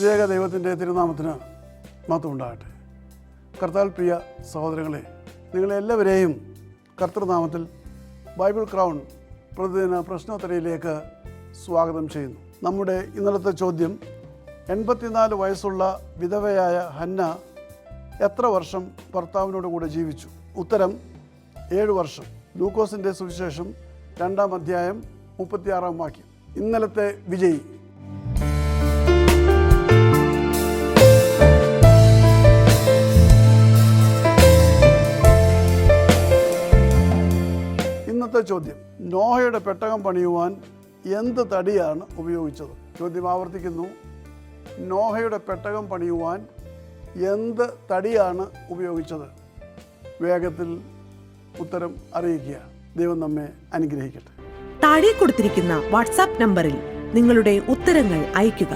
ത്രിയേക ദൈവത്തിൻ്റെ തിരുനാമത്തിന് മഹത്വം ഉണ്ടാകട്ടെ. കർത്താൽ പ്രിയ സഹോദരങ്ങളെ, നിങ്ങളെല്ലാവരെയും കർത്തൃനാമത്തിൽ ബൈബിൾ ക്രൗൺ പ്രതിദിന പ്രശ്നോത്തരയിലേക്ക് സ്വാഗതം ചെയ്യുന്നു. നമ്മുടെ ഇന്നലത്തെ ചോദ്യം, 84 വയസ്സുള്ള വിധവയായ ഹന്ന എത്ര വർഷം ഭർത്താവിനോട് കൂടെ ജീവിച്ചു? ഉത്തരം 7 വർഷം. ലൂക്കോസിൻ്റെ സുവിശേഷം 2-ാം അധ്യായം 36-ാം വാക്യം. ഇന്നലത്തെ വിജയി. ഇന്നത്തെ ചോദ്യം, നോഹയുടെ പെട്ടകം പണിയുവാൻ എന്ത് തടിയാണ് ഉപയോഗിച്ചത്? ചോദ്യം ആവർത്തിക്കുന്നു, നോഹയുടെ പെട്ടകം പണിയുവാൻ എന്ത് തടിയാണ് ഉപയോഗിച്ചത്? വേഗത്തിൽ ഉത്തരം അറിയിക്കുക. ദൈവം നമ്മെ അനുഗ്രഹിക്കട്ടെ. താഴെ കൊടുത്തിരിക്കുന്ന വാട്സാപ്പ് നമ്പറിൽ നിങ്ങളുടെ ഉത്തരങ്ങൾ അയയ്ക്കുക.